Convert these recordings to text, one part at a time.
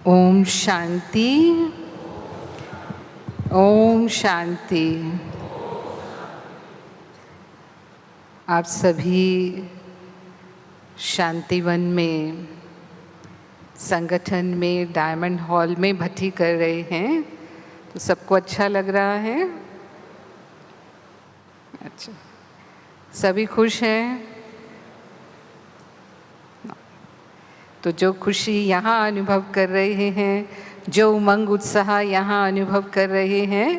ओम शांति। ओम शांति। आप सभी शांतिवन में, संगठन में, डायमंड हॉल में भट्टी कर रहे हैं, तो सबको अच्छा लग रहा है? अच्छा, सभी खुश हैं? तो जो खुशी यहाँ अनुभव कर रहे हैं, जो उमंग उत्साह यहाँ अनुभव कर रहे हैं,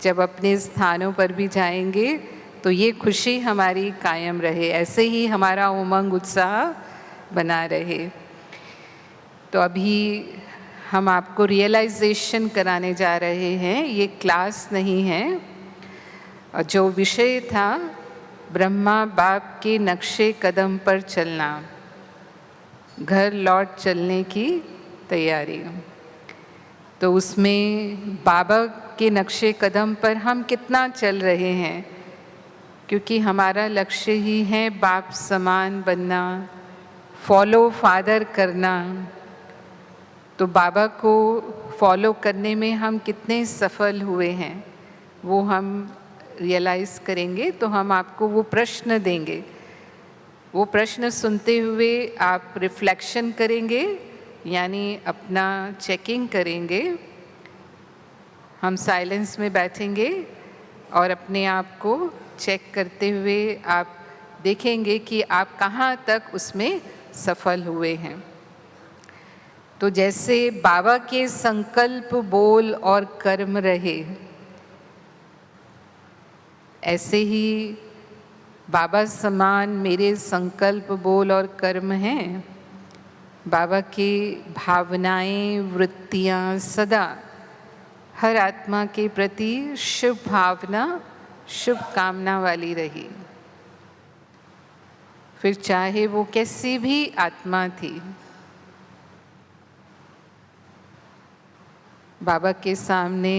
जब अपने स्थानों पर भी जाएंगे तो ये खुशी हमारी कायम रहे, ऐसे ही हमारा उमंग उत्साह बना रहे। तो अभी हम आपको रियलाइजेशन कराने जा रहे हैं, ये क्लास नहीं है। और जो विषय था ब्रह्मा बाप के नक्शे कदम पर चलना, घर लौट चलने की तैयारी। तो उसमें बाबा के नक्शे कदम पर हम कितना चल रहे हैं, क्योंकि हमारा लक्ष्य ही है बाप समान बनना, फॉलो फादर करना। तो बाबा को फॉलो करने में हम कितने सफल हुए हैं वो हम रियलाइज़ करेंगे। तो हम आपको वो प्रश्न देंगे, वो प्रश्न सुनते हुए आप रिफ्लेक्शन करेंगे, यानी अपना चेकिंग करेंगे। हम साइलेंस में बैठेंगे और अपने आप को चेक करते हुए आप देखेंगे कि आप कहाँ तक उसमें सफल हुए हैं। तो जैसे बाबा के संकल्प, बोल और कर्म रहे, ऐसे ही बाबा समान मेरे संकल्प, बोल और कर्म हैं। बाबा की भावनाएं, वृत्तियां सदा हर आत्मा के प्रति शुभ भावना, शुभ कामना वाली रही, फिर चाहे वो कैसी भी आत्मा थी। बाबा के सामने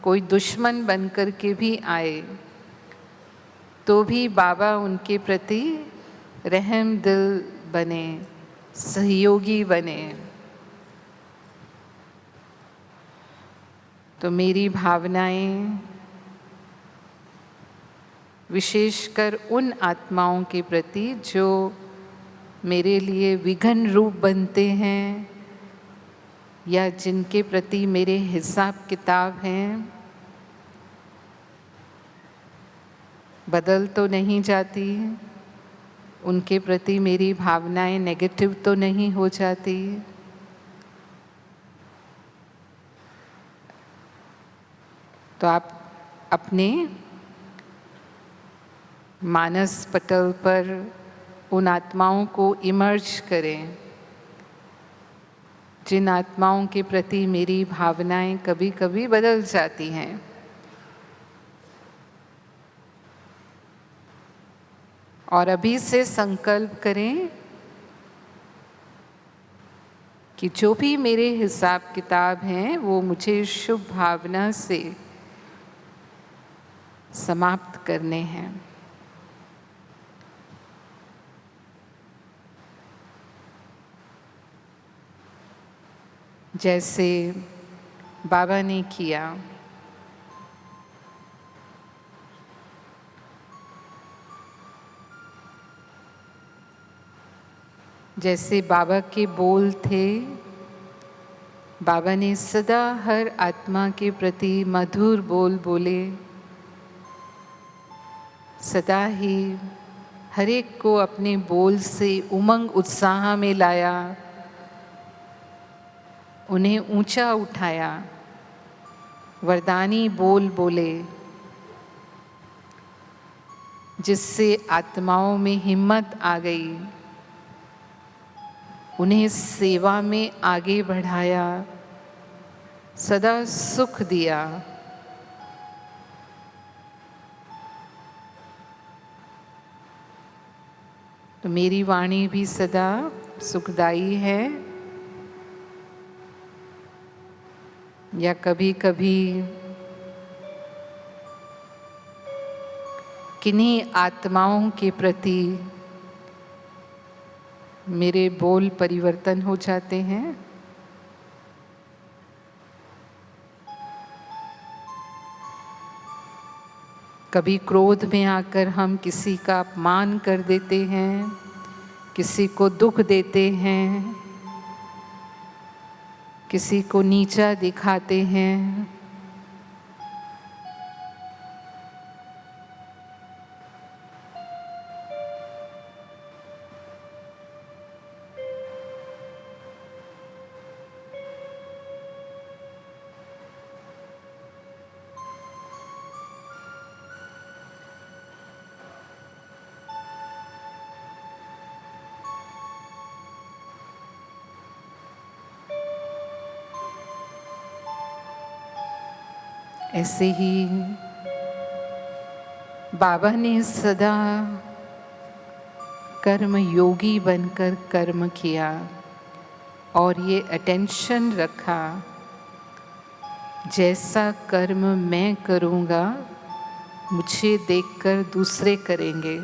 कोई दुश्मन बनकर के भी आए तो भी बाबा उनके प्रति रहम दिल बने, सहयोगी बने। तो मेरी भावनाएं विशेषकर उन आत्माओं के प्रति जो मेरे लिए विघन रूप बनते हैं या जिनके प्रति मेरे हिसाब किताब हैं, बदल तो नहीं जाती, उनके प्रति मेरी भावनाएं नेगेटिव तो नहीं हो जाती। तो आप अपने मानस पटल पर उन आत्माओं को इमर्ज करें जिन आत्माओं के प्रति मेरी भावनाएं कभी कभी बदल जाती हैं। और अभी से संकल्प करें कि जो भी मेरे हिसाब किताब हैं वो मुझे शुभ भावना से समाप्त करने हैं। जैसे बाबा ने किया, जैसे बाबा के बोल थे, बाबा ने सदा हर आत्मा के प्रति मधुर बोल बोले, सदा ही हर एक को अपने बोल से उमंग उत्साह में लाया, उन्हें ऊंचा उठाया, वरदानी बोल बोले, जिससे आत्माओं में हिम्मत आ गई, उन्हें सेवा में आगे बढ़ाया, सदा सुख दिया। तो मेरी वाणी भी सदा सुखदायी है, या कभी कभी किन्हीं आत्माओं के प्रति मेरे बोल परिवर्तन हो जाते हैं। कभी क्रोध में आकर हम किसी का अपमान कर देते हैं, किसी को दुख देते हैं, किसी को नीचा दिखाते हैं। ऐसे ही बाबा ने सदा कर्म योगी बनकर कर्म किया और ये अटेंशन रखा, जैसा कर्म मैं करूँगा मुझे देखकर दूसरे करेंगे।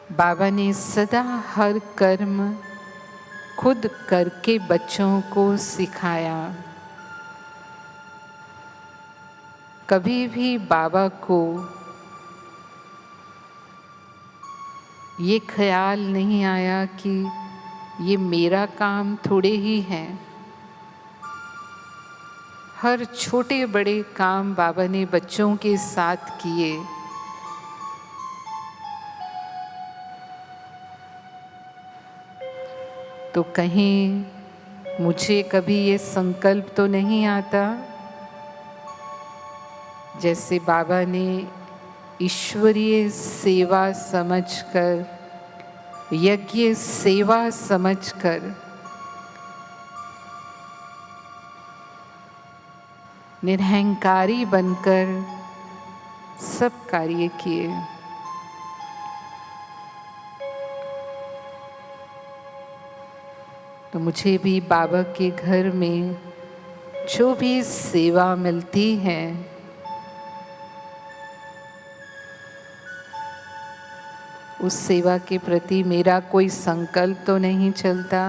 बाबा ने सदा हर कर्म खुद करके बच्चों को सिखाया। कभी भी बाबा को ये ख्याल नहीं आया कि ये मेरा काम थोड़े ही है। हर छोटे बड़े काम बाबा ने बच्चों के साथ किए। तो कहीं मुझे कभी ये संकल्प तो नहीं आता, जैसे बाबा ने ईश्वरीय सेवा समझकर, यज्ञ सेवा समझकर निरहंकारी बनकर सब कार्य किए। तो मुझे भी बाबा के घर में जो भी सेवा मिलती है, उस सेवा के प्रति मेरा कोई संकल्प तो नहीं चलता।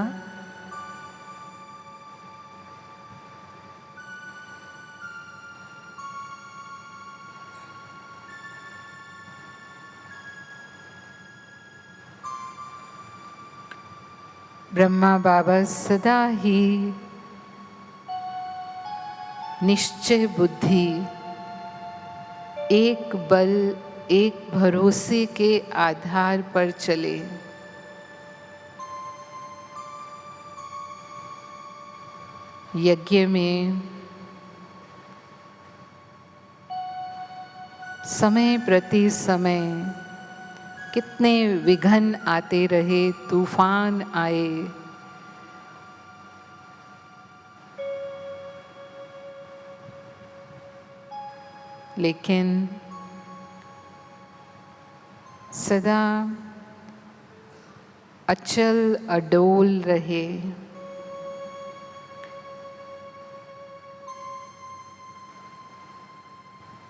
ब्रह्मा बाबा सदा ही निश्चय बुद्धि, एक बल एक भरोसे के आधार पर चले। यज्ञ में समय प्रति समय कितने विघ्न आते रहे, तूफान आए, लेकिन सदा अचल अडोल रहे।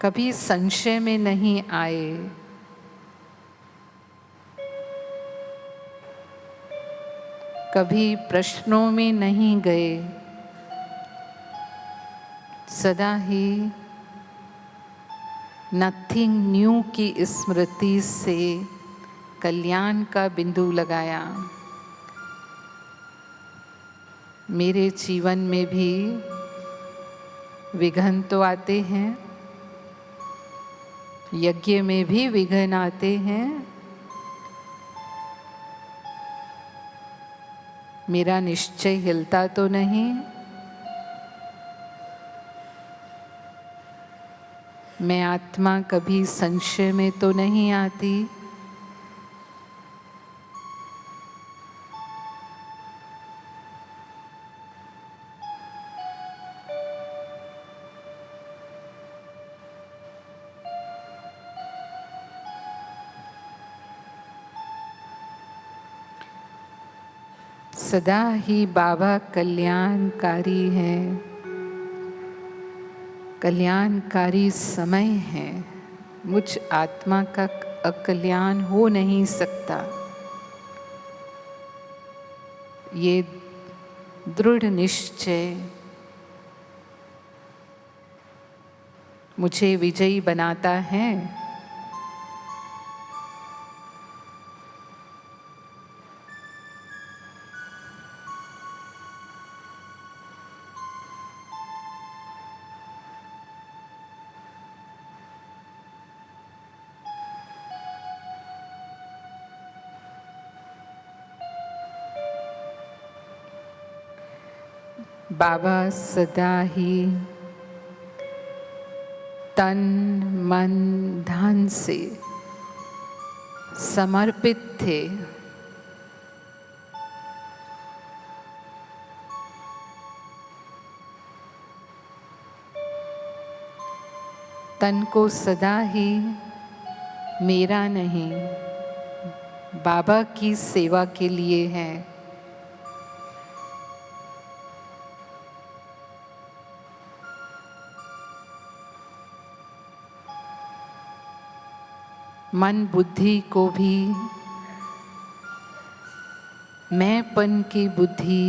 कभी संशय में नहीं आए। कभी प्रश्नों में नहीं गए। सदा ही नथिंग न्यू की स्मृति से कल्याण का बिंदु लगाया। मेरे जीवन में भी विघ्न तो आते हैं, यज्ञ में भी विघ्न आते हैं। मेरा निश्चय हिलता तो नहीं। मैं आत्मा कभी संशय में तो नहीं आती। सदा ही बाबा कल्याणकारी हैं। कल्याणकारी समय है। मुझ आत्मा का अकल्याण हो नहीं सकता। ये दृढ़ निश्चय मुझे विजयी बनाता है। बाबा सदा ही तन मन धन से समर्पित थे। तन को सदा ही मेरा नहीं, बाबा की सेवा के लिए है। मन बुद्धि को भी मैंपन की बुद्धि,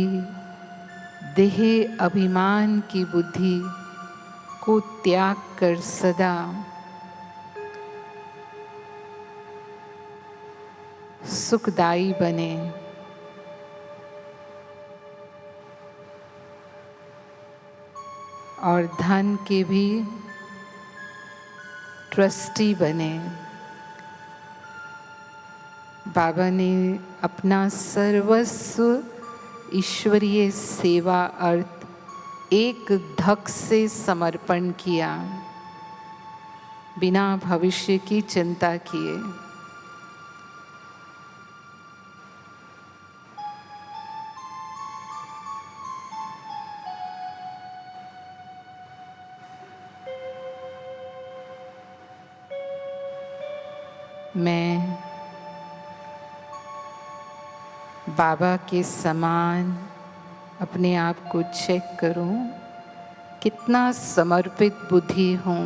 देह अभिमान की बुद्धि को त्याग कर सदा सुखदायी बने। और धन के भी ट्रस्टी बने। बाबा ने अपना सर्वस्व ईश्वरीय सेवा अर्थ एक धक से समर्पण किया, बिना भविष्य की चिंता किए। मैं बाबा के समान अपने आप को चेक करूं, कितना समर्पित बुद्धि हूं।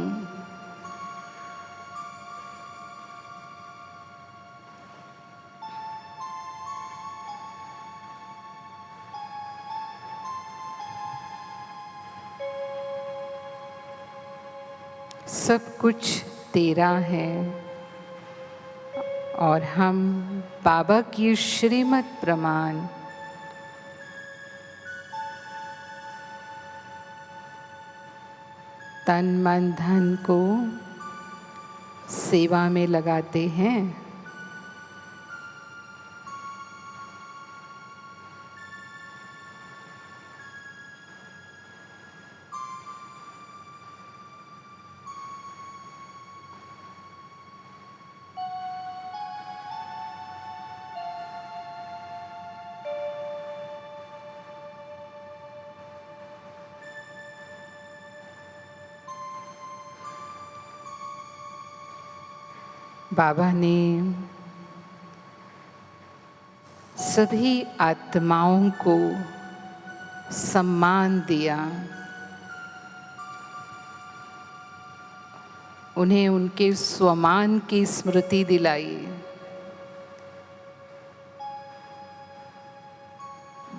सब कुछ तेरा है और हम बाबा की श्रीमत प्रमाण तन मन धन को सेवा में लगाते हैं। बाबा ने सभी आत्माओं को सम्मान दिया, उन्हें उनके स्वमान की स्मृति दिलाई।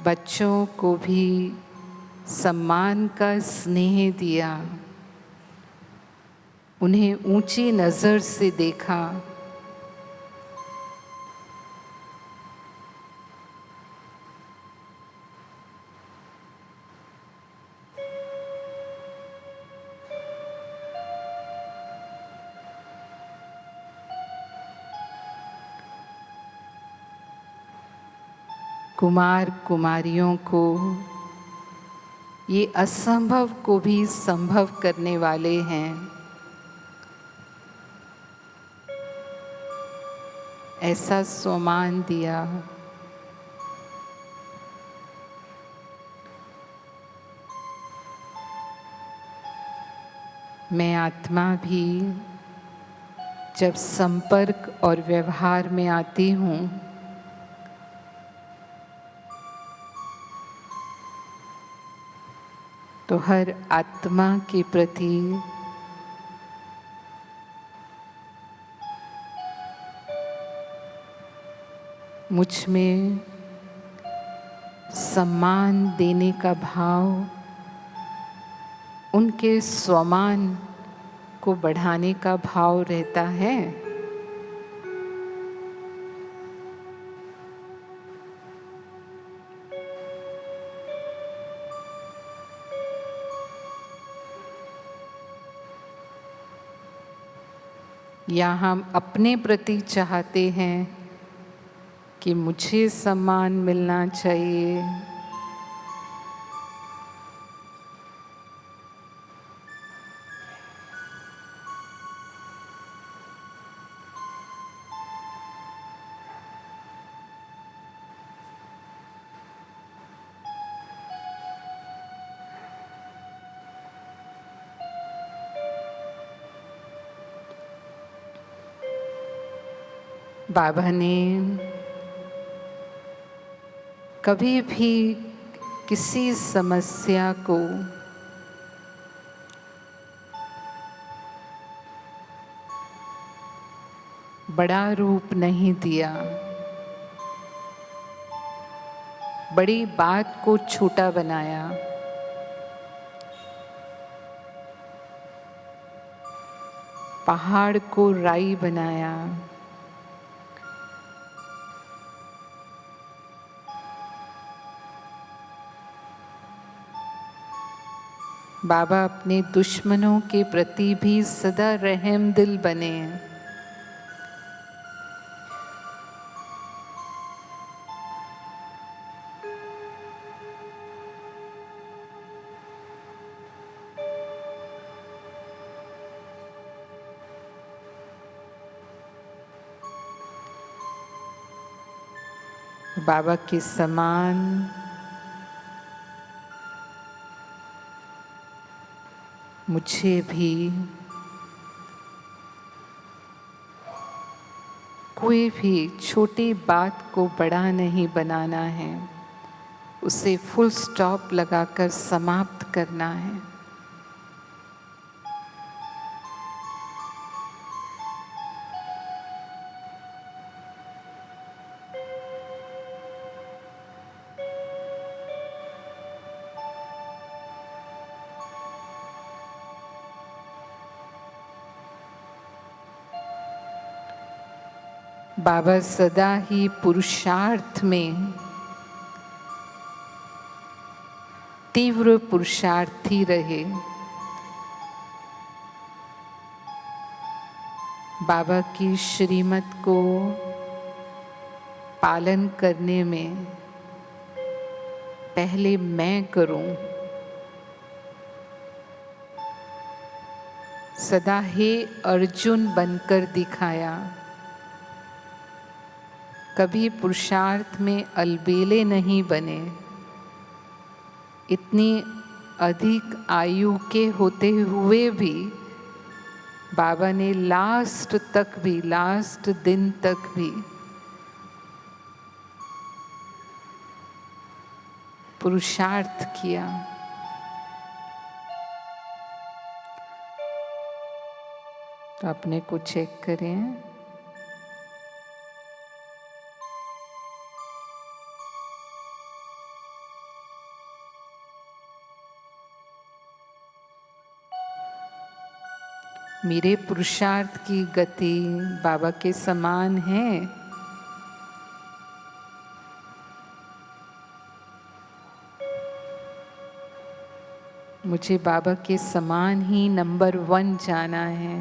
बच्चों को भी सम्मान का स्नेह दिया, उन्हें ऊंची नज़र से देखा। कुमार कुमारियों को ये असंभव को भी संभव करने वाले हैं, ऐसा सम्मान दिया। मैं आत्मा भी जब संपर्क और व्यवहार में आती हूँ तो हर आत्मा के प्रति मुझ में सम्मान देने का भाव, उनके स्वमान को बढ़ाने का भाव रहता है। या हम अपने प्रति चाहते हैं कि मुझे सम्मान मिलना चाहिए, बाबा ने कभी भी किसी समस्या को बड़ा रूप नहीं दिया, बड़ी बात को छोटा बनाया। पहाड़ को राई बनाया। बाबा अपने दुश्मनों के प्रति भी सदा रहम दिल बने। बाबा के समान मुझे भी कोई भी छोटी बात को बड़ा नहीं बनाना है, उसे फुल स्टॉप लगाकर समाप्त करना है। बाबा सदा ही पुरुषार्थ में तीव्र पुरुषार्थी रहे। बाबा की श्रीमत को पालन करने में पहले मैं करूं, सदा हे अर्जुन बनकर दिखाया। कभी पुरुषार्थ में अलबेले नहीं बने। इतनी अधिक आयु के होते हुए भी बाबा ने लास्ट दिन तक भी पुरुषार्थ किया। तो अपने को चेक करें। मेरे पुरुषार्थ की गति बाबा के समान है। मुझे बाबा के समान ही नंबर 1 जाना है।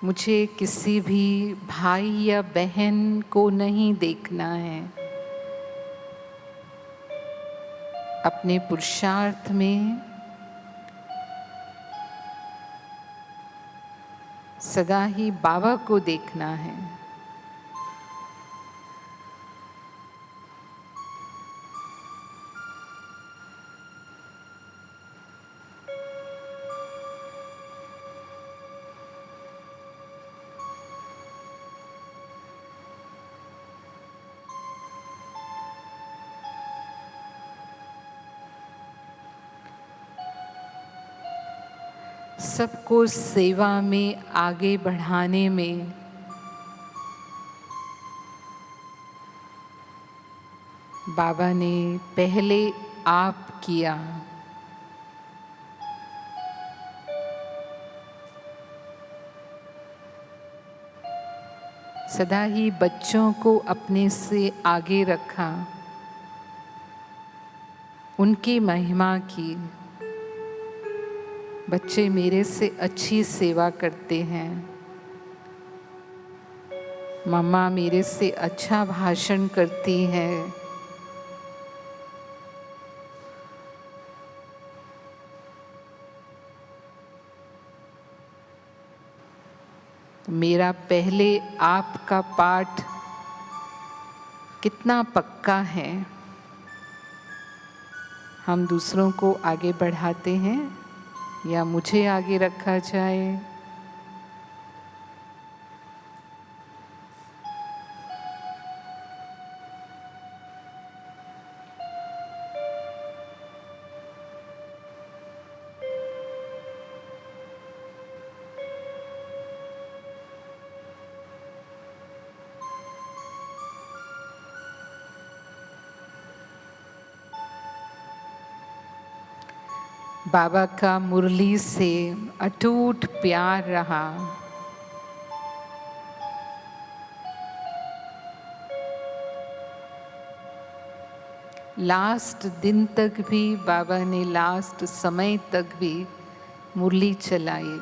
मुझे किसी भी भाई या बहन को नहीं देखना है। अपने पुरुषार्थ में सदा ही बाबा को देखना है। सबको सेवा में आगे बढ़ाने में बाबा ने पहले आप किया। सदा ही बच्चों को अपने से आगे रखा, उनकी महिमा की। बच्चे मेरे से अच्छी सेवा करते हैं, मम्मा मेरे से अच्छा भाषण करती है। मेरा पहले आपका पाठ कितना पक्का है। हम दूसरों को आगे बढ़ाते हैं या मुझे आगे रखा जाए। बाबा का मुरली से अटूट प्यार रहा। लास्ट दिन तक भी बाबा ने, लास्ट समय तक भी मुरली चलाई।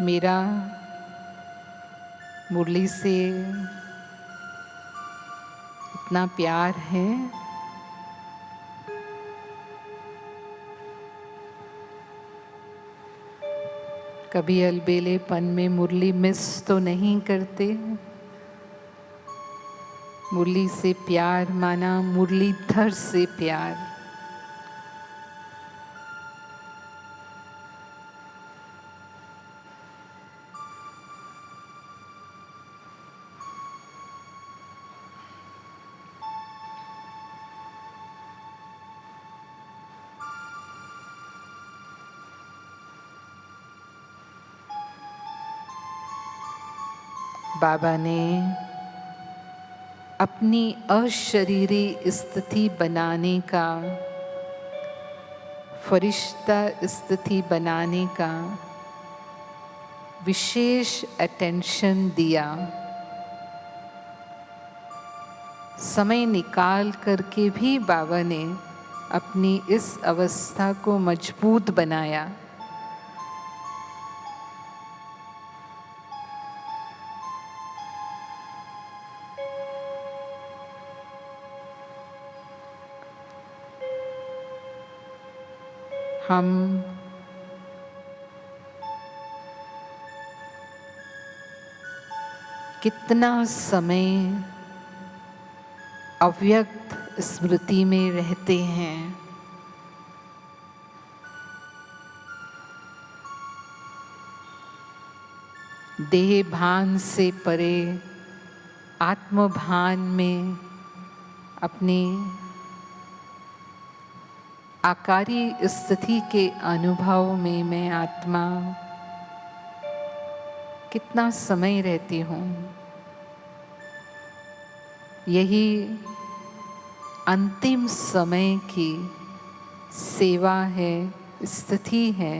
मेरा मुरली से इतना प्यार है, कभी अलबेलेपन में मुरली मिस तो नहीं करते। मुरली से प्यार माना मुरलीधर से प्यार। बाबा ने अपनी अशरीरी स्थिति बनाने का, फरिश्ता स्थिति बनाने का विशेष अटेंशन दिया। समय निकाल करके भी बाबा ने अपनी इस अवस्था को मजबूत बनाया। हम कितना समय अव्यक्त स्मृति में रहते हैं। देह भान से परे आत्मभान में, अपनी आकारी स्थिति के अनुभव में मैं आत्मा कितना समय रहती हूँ। यही अंतिम समय की सेवा है, स्थिति है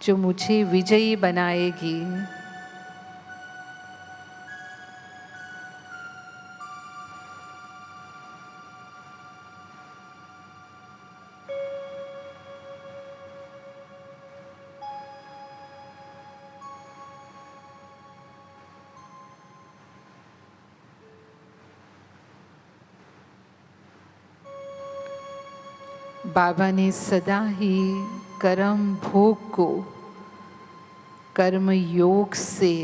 जो मुझे विजयी बनाएगी। बाबा ने सदा ही कर्म भोग को कर्म योग से,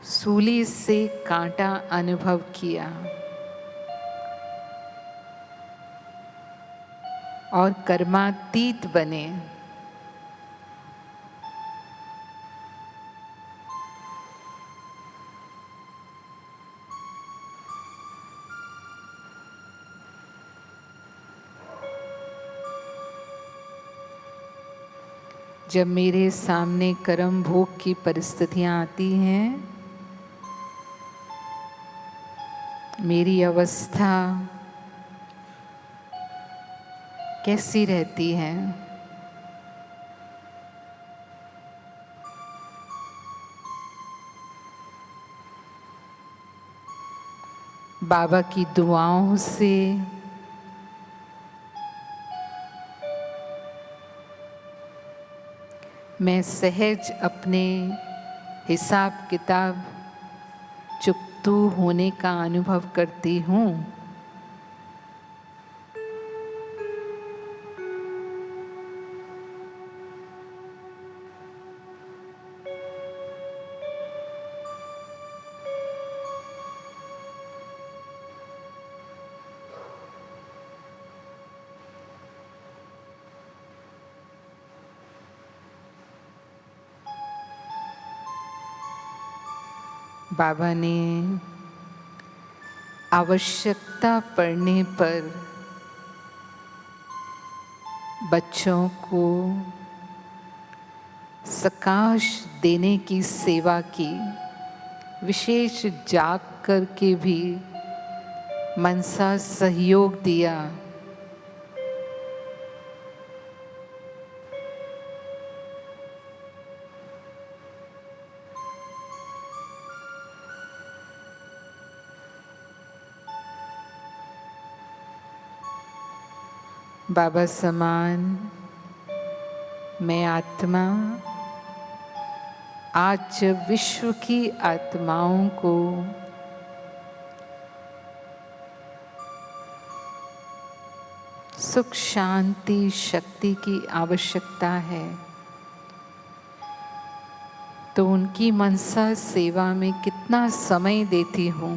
सूली से कांटा अनुभव किया और कर्मातीत बने। जब मेरे सामने कर्म भोग की परिस्थितियां आती हैं, मेरी अवस्था कैसी रहती है? बाबा की दुआओं से मैं सहज अपने हिसाब किताब चुकतू होने का अनुभव करती हूँ। बाबा ने आवश्यकता पड़ने पर बच्चों को सकाश देने की सेवा की, विशेष जाग कर के भी मनसा सहयोग दिया। बाबा समान मैं आत्मा आज जब विश्व की आत्माओं को सुख शांति शक्ति की आवश्यकता है, तो उनकी मनसा सेवा में कितना समय देती हूँ।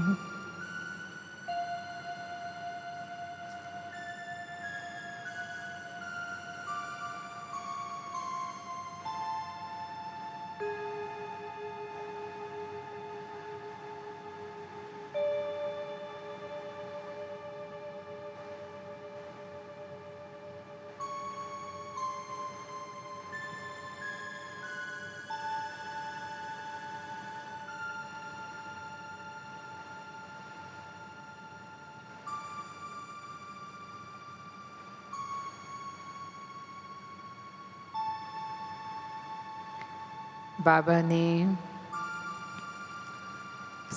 बाबा ने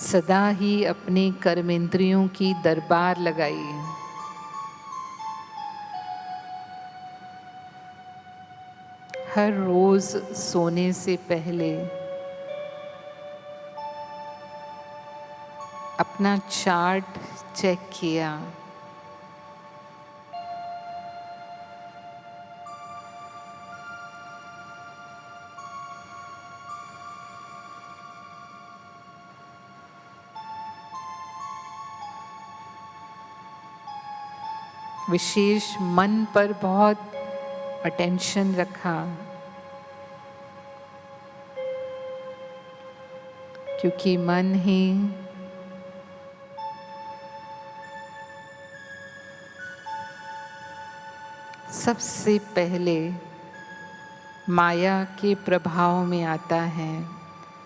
सदा ही अपने कर्मेंद्रियों की दरबार लगाई। हर रोज सोने से पहले अपना चार्ट चेक किया। विशेष मन पर बहुत अटेंशन रखा, क्योंकि मन ही सबसे पहले माया के प्रभाव में आता है,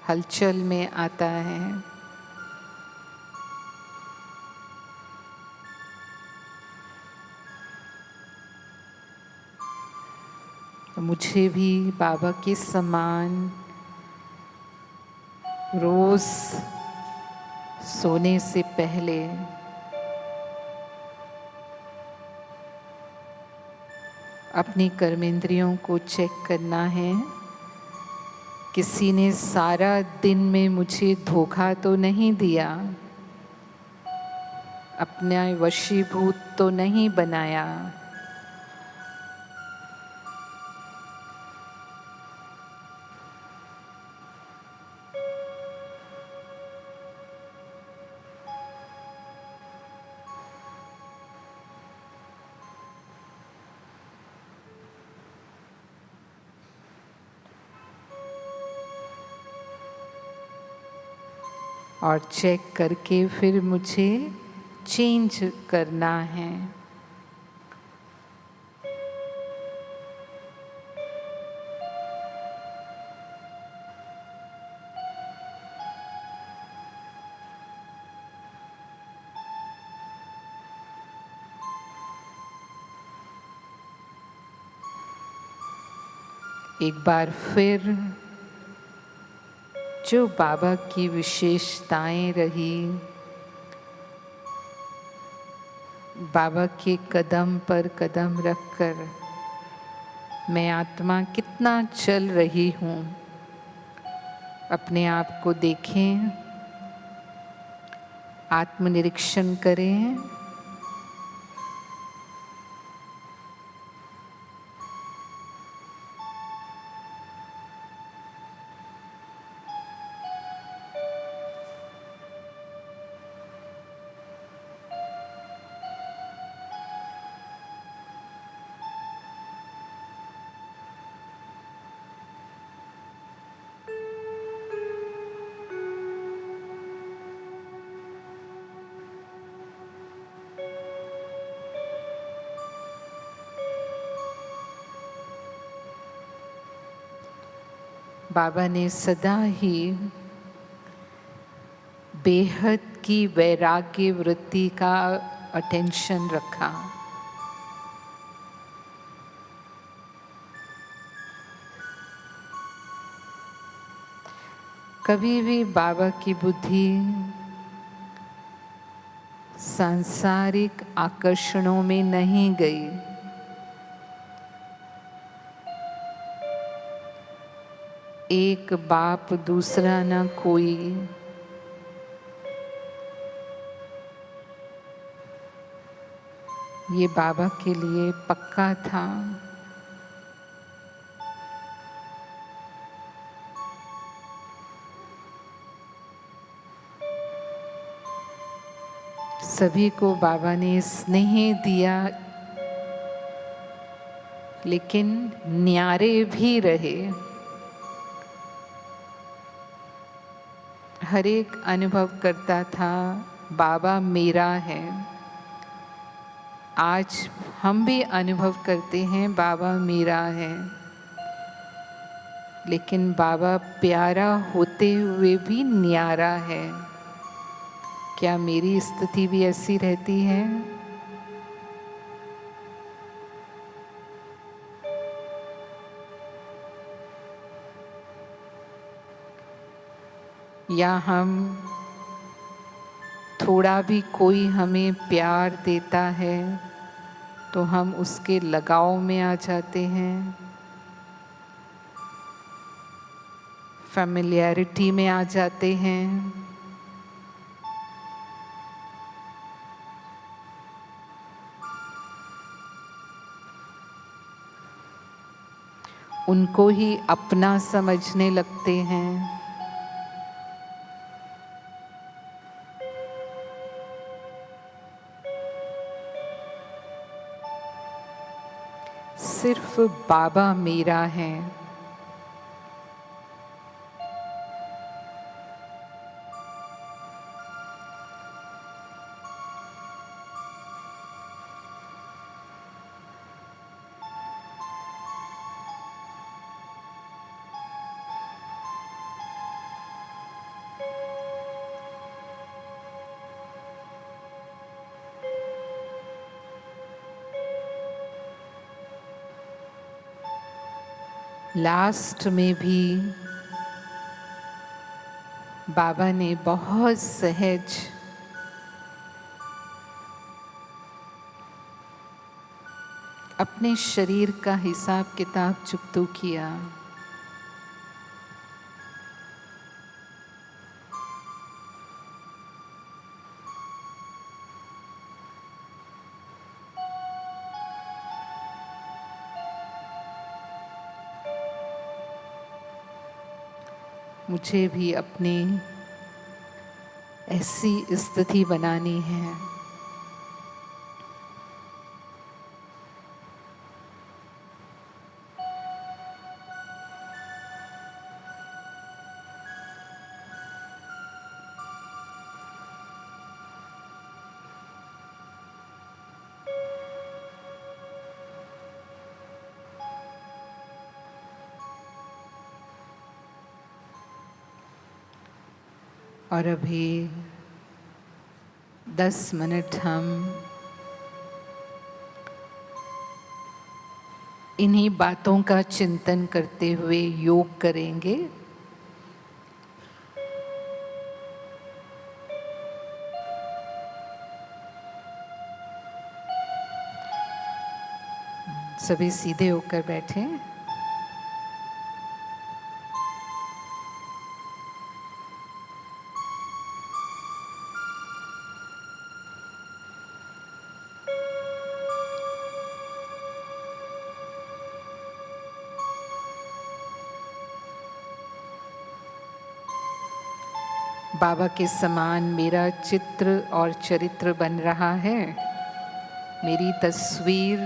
हलचल में आता है। मुझे भी बाबा के समान रोज सोने से पहले अपनी कर्मेंद्रियों को चेक करना है। किसी ने सारा दिन में मुझे धोखा तो नहीं दिया, अपना वशीभूत तो नहीं बनाया। और चेक करके फिर मुझे चेंज करना है। एक बार फिर जो बाबा की विशेषताएं रही, बाबा के कदम पर कदम रखकर मैं आत्मा कितना चल रही हूँ, अपने आप को देखें, आत्मनिरीक्षण करें। बाबा ने सदा ही बेहद की वैराग्य वृत्ति का अटेंशन रखा। कभी भी बाबा की बुद्धि सांसारिक आकर्षणों में नहीं गई। एक बाप दूसरा न कोई, ये बाबा के लिए पक्का था। सभी को बाबा ने स्नेह दिया, लेकिन न्यारे भी रहे। हर एक अनुभव करता था बाबा मेरा है। आज हम भी अनुभव करते हैं बाबा मेरा है, लेकिन बाबा प्यारा होते हुए भी न्यारा है। क्या मेरी स्थिति भी ऐसी रहती है? या हम थोड़ा भी कोई हमें प्यार देता है तो हम उसके लगाव में आ जाते हैं, फैमिलियरिटी में आ जाते हैं। उनको ही अपना समझने लगते हैं। सिर्फ बाबा मेरा है। लास्ट में भी बाबा ने बहुत सहज अपने शरीर का हिसाब किताब चुकतो किया। मुझे भी अपनी ऐसी स्थिति बनानी है। और अभी 10 मिनट हम इन्हीं बातों का चिंतन करते हुए योग करेंगे। सभी सीधे होकर बैठें। बाबा के समान मेरा चित्र और चरित्र बन रहा है। मेरी तस्वीर,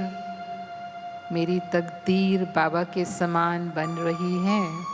मेरी तकदीर बाबा के समान बन रही है।